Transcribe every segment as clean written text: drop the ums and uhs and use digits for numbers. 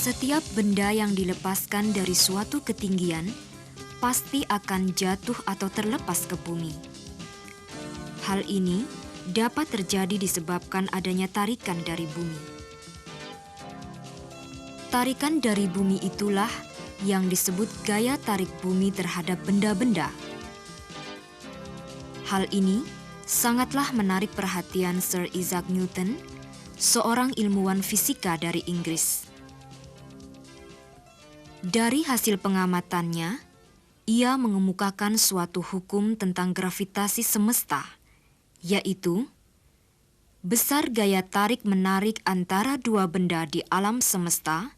Setiap benda yang dilepaskan dari suatu ketinggian pasti akan jatuh atau terlepas ke bumi. Hal ini dapat terjadi disebabkan adanya tarikan dari bumi. Tarikan dari bumi itulah yang disebut gaya tarik bumi terhadap benda-benda. Hal ini sangatlah menarik perhatian Sir Isaac Newton, seorang ilmuwan fisika dari Inggris. Dari hasil pengamatannya, ia mengemukakan suatu hukum tentang gravitasi semesta, yaitu besar gaya tarik-menarik antara dua benda di alam semesta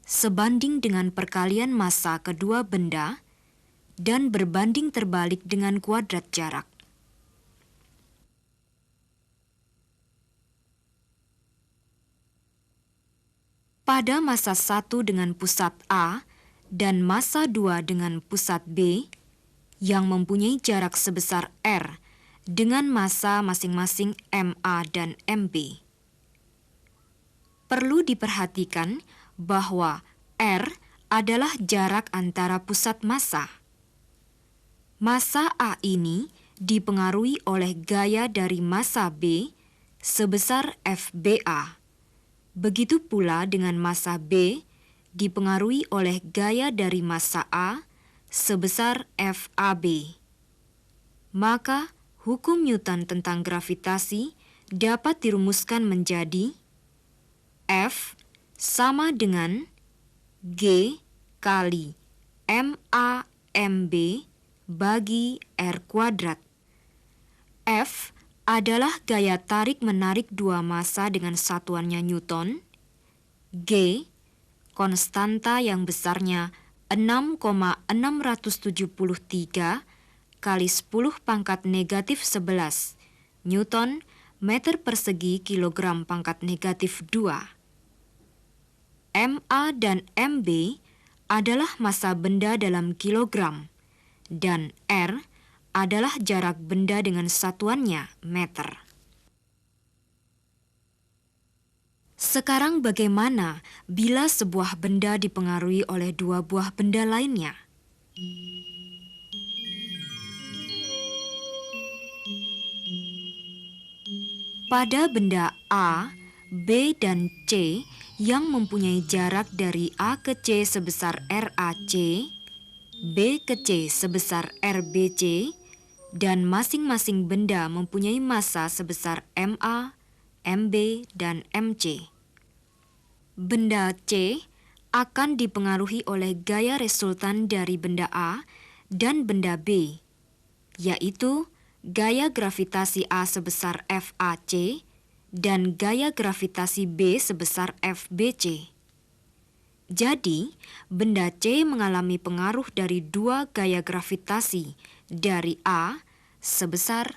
sebanding dengan perkalian massa kedua benda dan berbanding terbalik dengan kuadrat jarak. Pada massa 1 dengan pusat A dan massa 2 dengan pusat B yang mempunyai jarak sebesar R dengan massa masing-masing MA dan MB. Perlu diperhatikan bahwa R adalah jarak antara pusat massa. Massa A ini dipengaruhi oleh gaya dari massa B sebesar FBA. Begitu pula dengan massa B dipengaruhi oleh gaya dari massa A sebesar FAB. Maka, hukum Newton tentang gravitasi dapat dirumuskan menjadi F sama dengan G kali MA/MB bagi R kuadrat. F adalah gaya tarik-menarik dua massa dengan satuannya Newton. G, konstanta yang besarnya 6,673 kali 10 pangkat negatif 11 Newton meter persegi kilogram pangkat negatif 2. MA dan MB adalah massa benda dalam kilogram, dan R adalah jarak benda dengan satuannya meter. Sekarang bagaimana bila sebuah benda dipengaruhi oleh dua buah benda lainnya? Pada benda A, B, dan C yang mempunyai jarak dari A ke C sebesar RAC, B ke C sebesar RBC, dan masing-masing benda mempunyai massa sebesar MA, MB, dan MC. Benda C akan dipengaruhi oleh gaya resultan dari benda A dan benda B, yaitu gaya gravitasi A sebesar FAC dan gaya gravitasi B sebesar FBC. Jadi, benda C mengalami pengaruh dari dua gaya gravitasi dari A sebesar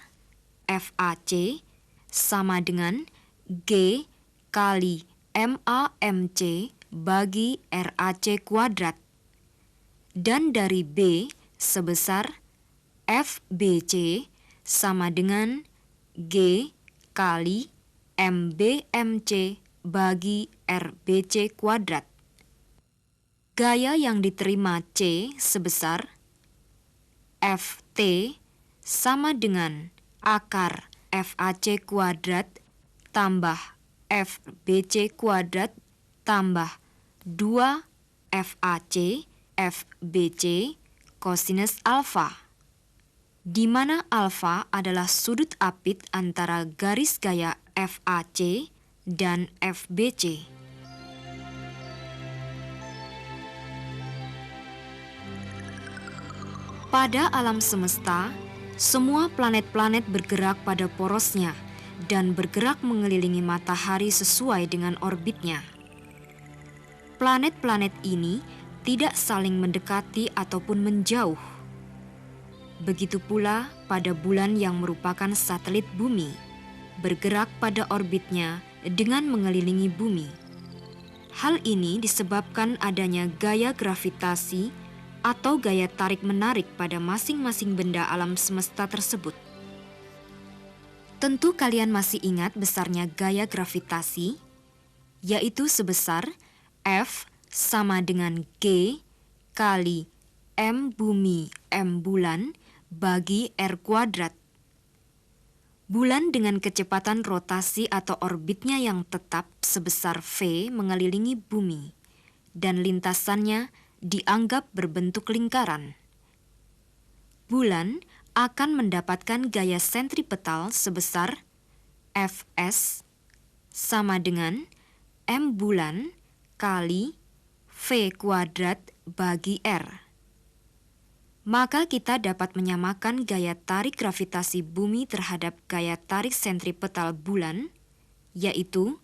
FAC sama dengan G kali MA/MC bagi RAC kuadrat, dan dari B sebesar FBC sama dengan G kali MB/MC bagi RBC kuadrat. Gaya yang diterima C sebesar FT sama dengan akar FAC kuadrat tambah FBC kuadrat tambah 2 FAC FBC kosinus alfa, di mana alfa adalah sudut apit antara garis gaya FAC dan FBC. Pada alam semesta, semua planet-planet bergerak pada porosnya dan bergerak mengelilingi matahari sesuai dengan orbitnya. Planet-planet ini tidak saling mendekati ataupun menjauh. Begitu pula pada bulan yang merupakan satelit bumi, bergerak pada orbitnya dengan mengelilingi bumi. Hal ini disebabkan adanya gaya gravitasi atau gaya tarik-menarik pada masing-masing benda alam semesta tersebut. Tentu kalian masih ingat besarnya gaya gravitasi, yaitu sebesar F sama dengan G kali M bumi M bulan bagi R kuadrat. Bulan dengan kecepatan rotasi atau orbitnya yang tetap sebesar V mengelilingi bumi, dan lintasannya dianggap berbentuk lingkaran. Bulan akan mendapatkan gaya sentripetal sebesar Fs sama dengan M bulan kali V kuadrat bagi R. Maka kita dapat menyamakan gaya tarik gravitasi bumi terhadap gaya tarik sentripetal bulan, yaitu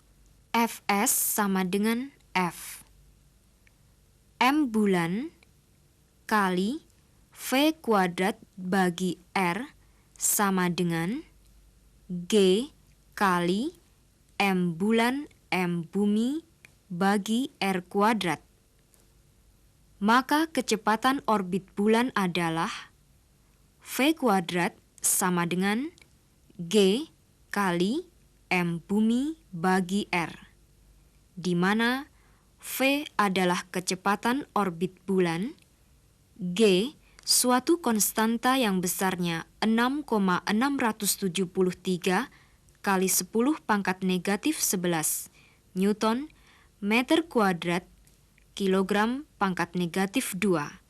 Fs sama dengan F. M bulan kali V kuadrat bagi R sama dengan G kali M bulan M bumi bagi R kuadrat. Maka kecepatan orbit bulan adalah V kuadrat sama dengan G kali M bumi bagi R, di mana V adalah kecepatan orbit bulan, G suatu konstanta yang besarnya 6,673 kali 10 pangkat negatif 11 Newton meter kuadrat kilogram pangkat negatif 2.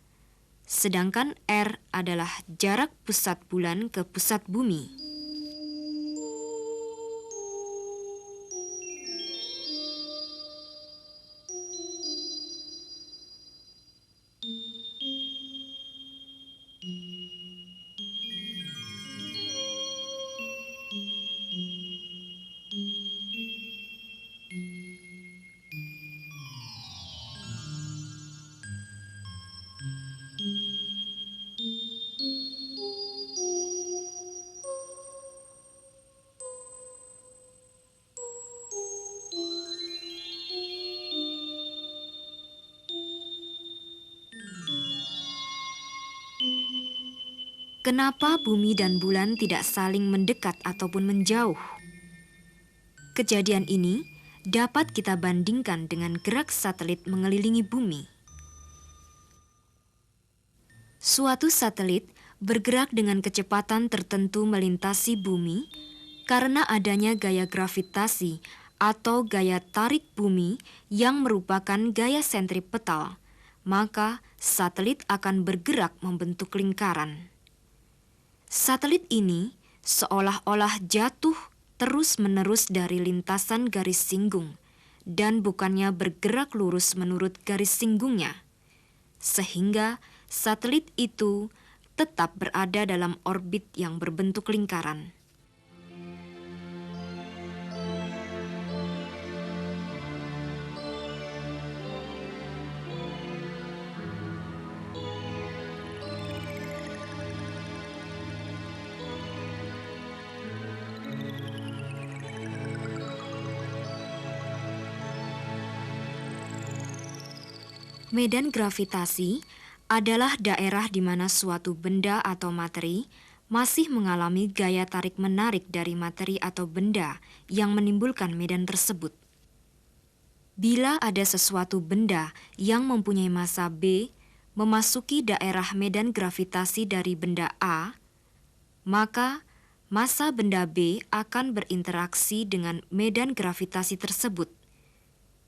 Sedangkan R adalah jarak pusat bulan ke pusat bumi. Kenapa bumi dan bulan tidak saling mendekat ataupun menjauh? Kejadian ini dapat kita bandingkan dengan gerak satelit mengelilingi bumi. Suatu satelit bergerak dengan kecepatan tertentu melintasi bumi karena adanya gaya gravitasi atau gaya tarik bumi yang merupakan gaya sentripetal, maka satelit akan bergerak membentuk lingkaran. Satelit ini seolah-olah jatuh terus-menerus dari lintasan garis singgung dan bukannya bergerak lurus menurut garis singgungnya, sehingga satelit itu tetap berada dalam orbit yang berbentuk lingkaran. Medan gravitasi adalah daerah di mana suatu benda atau materi masih mengalami gaya tarik-menarik dari materi atau benda yang menimbulkan medan tersebut. Bila ada sesuatu benda yang mempunyai massa B memasuki daerah medan gravitasi dari benda A, maka massa benda B akan berinteraksi dengan medan gravitasi tersebut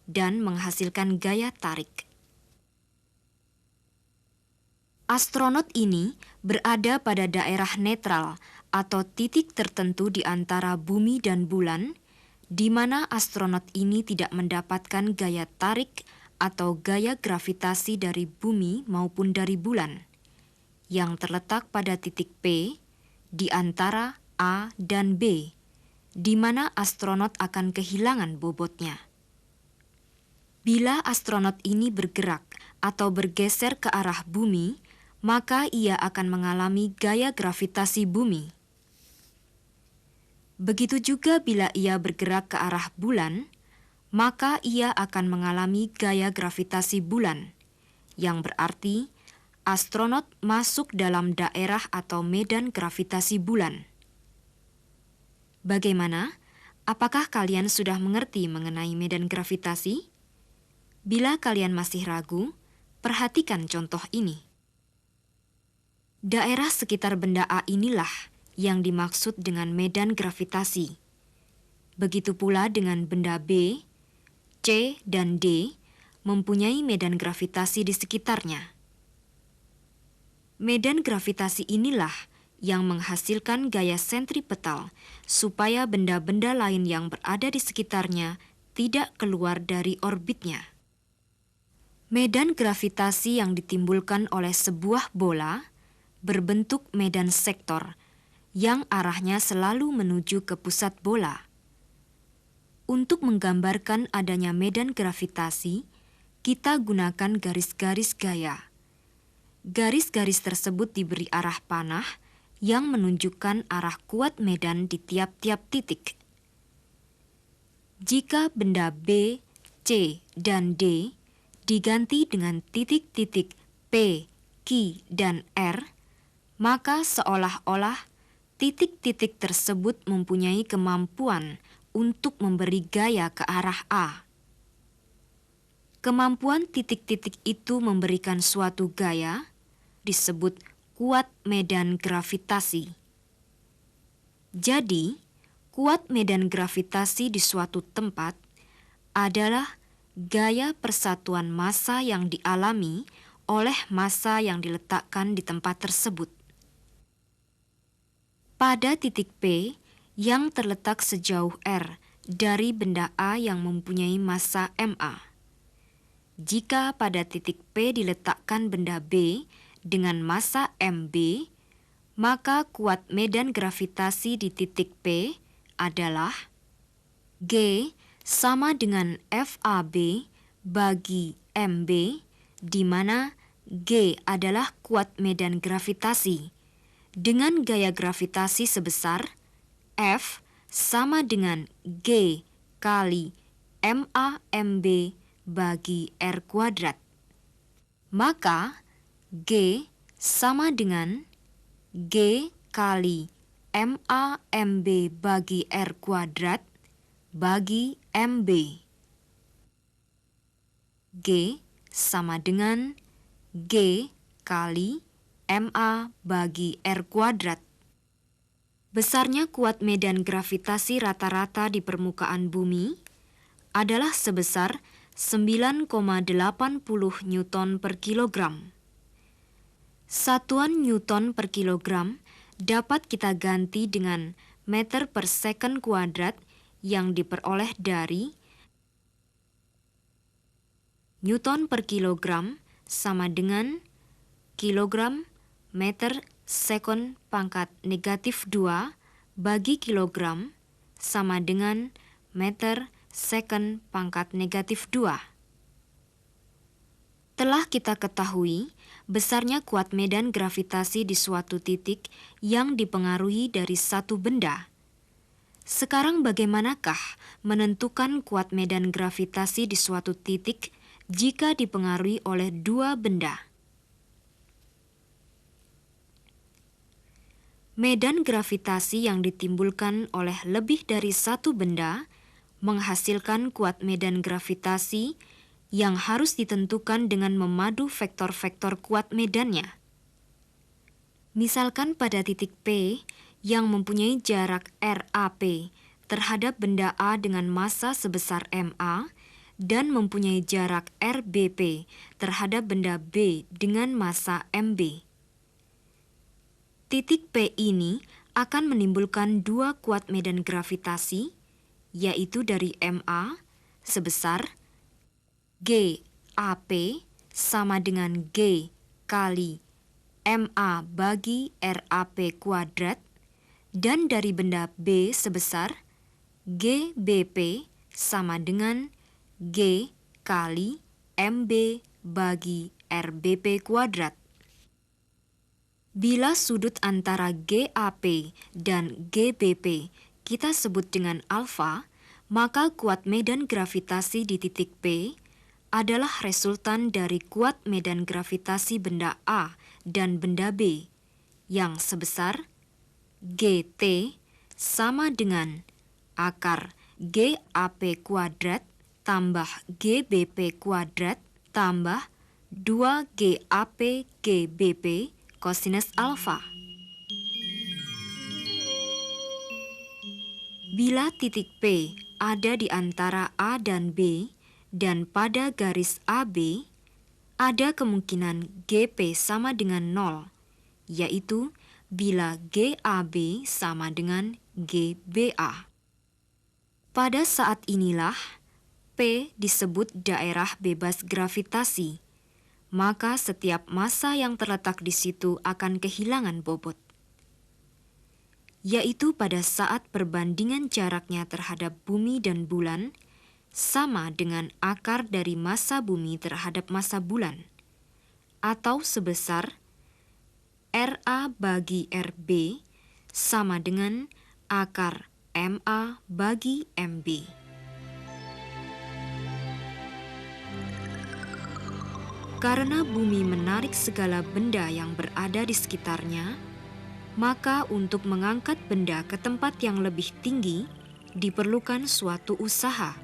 dan menghasilkan gaya tarik. Astronot ini berada pada daerah netral atau titik tertentu di antara bumi dan bulan, di mana astronot ini tidak mendapatkan gaya tarik atau gaya gravitasi dari bumi maupun dari bulan, yang terletak pada titik P di antara A dan B, di mana astronot akan kehilangan bobotnya. Bila astronot ini bergerak atau bergeser ke arah bumi, maka ia akan mengalami gaya gravitasi bumi. Begitu juga bila ia bergerak ke arah bulan, maka ia akan mengalami gaya gravitasi bulan, yang berarti astronot masuk dalam daerah atau medan gravitasi bulan. Bagaimana? Apakah kalian sudah mengerti mengenai medan gravitasi? Bila kalian masih ragu, perhatikan contoh ini. Daerah sekitar benda A inilah yang dimaksud dengan medan gravitasi. Begitu pula dengan benda B, C, dan D mempunyai medan gravitasi di sekitarnya. Medan gravitasi inilah yang menghasilkan gaya sentripetal supaya benda-benda lain yang berada di sekitarnya tidak keluar dari orbitnya. Medan gravitasi yang ditimbulkan oleh sebuah bola berbentuk medan sektor yang arahnya selalu menuju ke pusat bola. Untuk menggambarkan adanya medan gravitasi, kita gunakan garis-garis gaya. Garis-garis tersebut diberi arah panah yang menunjukkan arah kuat medan di tiap-tiap titik. Jika benda B, C, dan D diganti dengan titik-titik P, Q, dan R, maka seolah-olah titik-titik tersebut mempunyai kemampuan untuk memberi gaya ke arah A. Kemampuan titik-titik itu memberikan suatu gaya disebut kuat medan gravitasi. Jadi, kuat medan gravitasi di suatu tempat adalah gaya persatuan massa yang dialami oleh massa yang diletakkan di tempat tersebut. Pada titik P yang terletak sejauh R dari benda A yang mempunyai massa ma. Jika pada titik P diletakkan benda B dengan massa mb, maka kuat medan gravitasi di titik P adalah G sama dengan FAB bagi MB, di mana G adalah kuat medan gravitasi, dengan gaya gravitasi sebesar F sama dengan G kali MAMB bagi R kuadrat. Maka G sama dengan G kali MAMB bagi R kuadrat bagi MB. G sama dengan G kali MA bagi R kuadrat. Besarnya kuat medan gravitasi rata-rata di permukaan bumi adalah sebesar 9,80 Newton per kilogram. Satuan Newton per kilogram dapat kita ganti dengan meter per second kuadrat yang diperoleh dari Newton per kilogram sama dengan kilogram meter sekon pangkat negatif 2 bagi kilogram sama dengan meter sekon pangkat negatif 2. Telah kita ketahui besarnya kuat medan gravitasi di suatu titik yang dipengaruhi dari satu benda. Sekarang bagaimanakah menentukan kuat medan gravitasi di suatu titik jika dipengaruhi oleh dua benda? Medan gravitasi yang ditimbulkan oleh lebih dari satu benda menghasilkan kuat medan gravitasi yang harus ditentukan dengan memadu vektor-vektor kuat medannya. Misalkan pada titik P yang mempunyai jarak RAP terhadap benda A dengan massa sebesar MA dan mempunyai jarak RBP terhadap benda B dengan massa MB. Titik P ini akan menimbulkan dua kuat medan gravitasi, yaitu dari MA sebesar GAP sama dengan G kali MA bagi RAP kuadrat, dan dari benda B sebesar GBP sama dengan G kali MB bagi RBP kuadrat. Bila sudut antara GAP dan GBP kita sebut dengan alfa, maka kuat medan gravitasi di titik P adalah resultan dari kuat medan gravitasi benda A dan benda B yang sebesar GT sama dengan akar GAP kuadrat tambah GBP kuadrat tambah 2GAP GBP kosinus alfa. Bila titik P ada di antara A dan B dan pada garis AB, ada kemungkinan GP sama dengan 0, yaitu bila GAB sama dengan GBA. Pada saat inilah P disebut daerah bebas gravitasi, maka setiap massa yang terletak di situ akan kehilangan bobot, yaitu pada saat perbandingan jaraknya terhadap bumi dan bulan sama dengan akar dari massa bumi terhadap massa bulan, atau sebesar RA bagi RB sama dengan akar MA bagi MB. Karena bumi menarik segala benda yang berada di sekitarnya, maka untuk mengangkat benda ke tempat yang lebih tinggi diperlukan suatu usaha.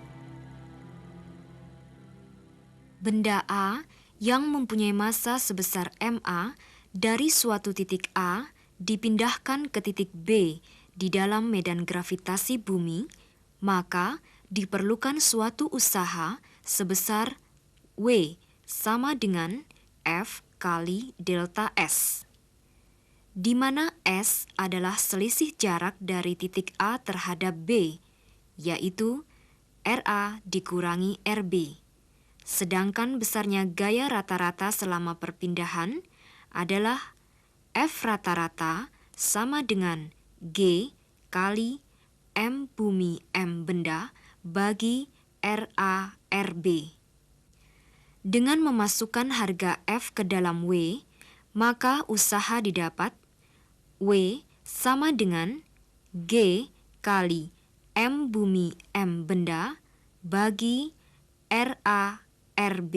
Benda A yang mempunyai massa sebesar MA dari suatu titik A dipindahkan ke titik B di dalam medan gravitasi bumi, maka diperlukan suatu usaha sebesar W sama dengan F kali delta S, di mana S adalah selisih jarak dari titik A terhadap B, yaitu RA dikurangi RB. Sedangkan besarnya gaya rata-rata selama perpindahan adalah F rata-rata sama dengan G kali M bumi M benda bagi RA RB. Dengan memasukkan harga F ke dalam W, maka usaha didapat W sama dengan G kali M bumi M benda bagi RA RB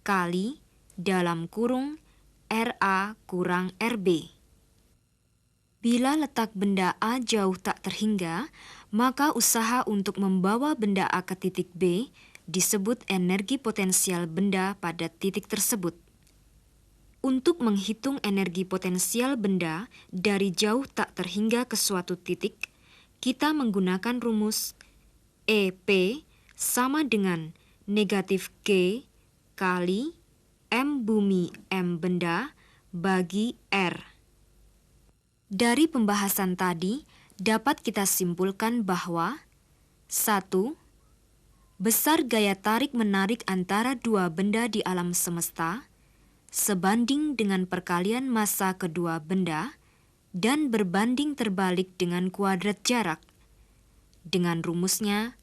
kali dalam kurung RA kurang RB. Bila letak benda A jauh tak terhingga, maka usaha untuk membawa benda A ke titik B disebut energi potensial benda pada titik tersebut. Untuk menghitung energi potensial benda dari jauh tak terhingga ke suatu titik, kita menggunakan rumus EP sama dengan negatif G kali M bumi M benda bagi R. Dari pembahasan tadi, dapat kita simpulkan bahwa 1. Besar gaya tarik-menarik antara dua benda di alam semesta sebanding dengan perkalian massa kedua benda dan berbanding terbalik dengan kuadrat jarak. Dengan rumusnya,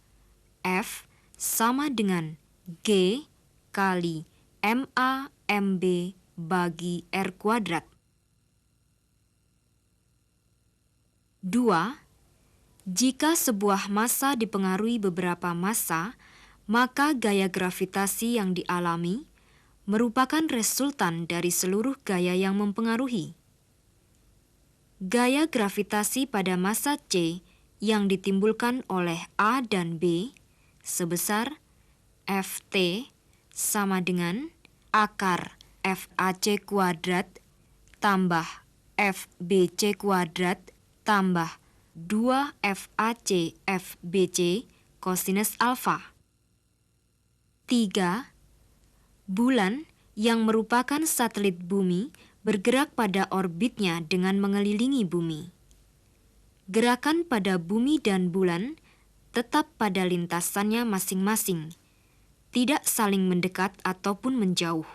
F sama dengan G kali MA MB bagi R kuadrat. 2. Jika sebuah massa dipengaruhi beberapa massa, maka gaya gravitasi yang dialami merupakan resultan dari seluruh gaya yang mempengaruhi. Gaya gravitasi pada massa C yang ditimbulkan oleh A dan B sebesar Ft sama dengan akar FAC kuadrat tambah FBC kuadrat tambah 2 FAC FBC kosinus alfa. 3. Bulan yang merupakan satelit bumi bergerak pada orbitnya dengan mengelilingi bumi. Gerakan pada bumi dan bulan tetap pada lintasannya masing-masing, tidak saling mendekat ataupun menjauh.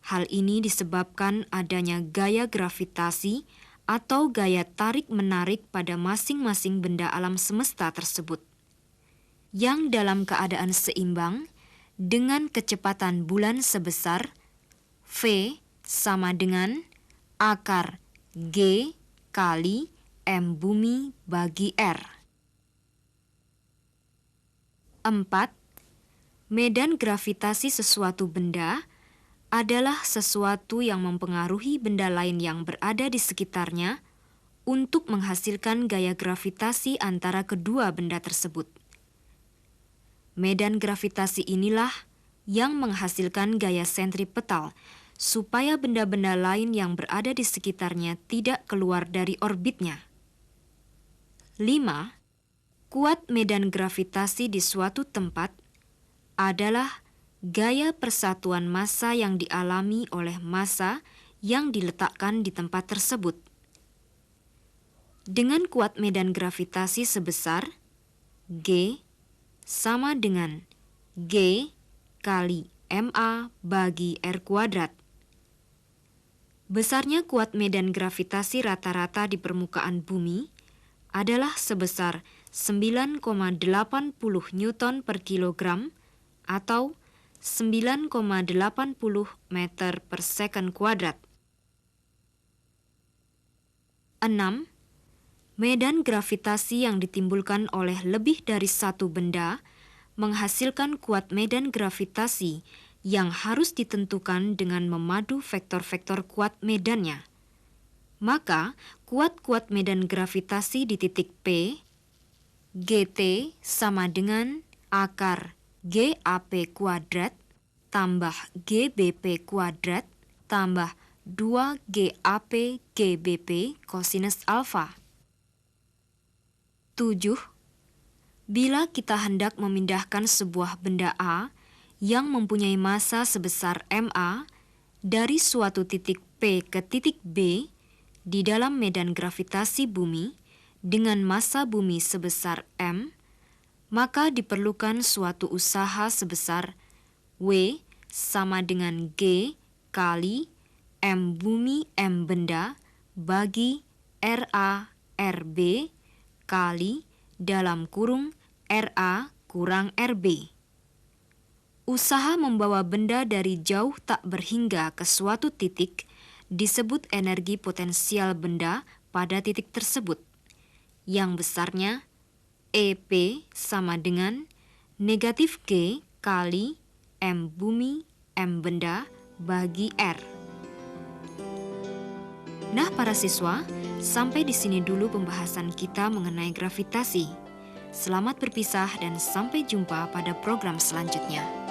Hal ini disebabkan adanya gaya gravitasi atau gaya tarik-menarik pada masing-masing benda alam semesta tersebut, yang dalam keadaan seimbang dengan kecepatan bulan sebesar V sama dengan akar G kali M bumi bagi R. 4. Medan gravitasi sesuatu benda adalah sesuatu yang mempengaruhi benda lain yang berada di sekitarnya untuk menghasilkan gaya gravitasi antara kedua benda tersebut. Medan gravitasi inilah yang menghasilkan gaya sentripetal supaya benda-benda lain yang berada di sekitarnya tidak keluar dari orbitnya. 5. Kuat medan gravitasi di suatu tempat adalah gaya persatuan massa yang dialami oleh massa yang diletakkan di tempat tersebut. Dengan kuat medan gravitasi sebesar G sama dengan G kali MA bagi R kuadrat. Besarnya kuat medan gravitasi rata-rata di permukaan bumi adalah sebesar 9,80 Newton per kilogram atau 9,80 meter per second kuadrat. 6. Medan gravitasi yang ditimbulkan oleh lebih dari satu benda menghasilkan kuat medan gravitasi yang harus ditentukan dengan memadu vektor-vektor kuat medannya. Maka, kuat-kuat medan gravitasi di titik P, GT sama dengan akar GAP kuadrat tambah GBP kuadrat tambah 2 GAP GBP kosinus alfa. 7. Bila kita hendak memindahkan sebuah benda A yang mempunyai massa sebesar MA dari suatu titik P ke titik B di dalam medan gravitasi bumi dengan massa bumi sebesar M, maka diperlukan suatu usaha sebesar W sama dengan G kali M bumi M benda bagi RA RB kali dalam kurung RA kurang RB. Usaha membawa benda dari jauh tak berhingga ke suatu titik disebut energi potensial benda pada titik tersebut, yang besarnya EP sama dengan negatif G kali M bumi M benda bagi R. Nah, para siswa, sampai di sini dulu pembahasan kita mengenai gravitasi. Selamat berpisah dan sampai jumpa pada program selanjutnya.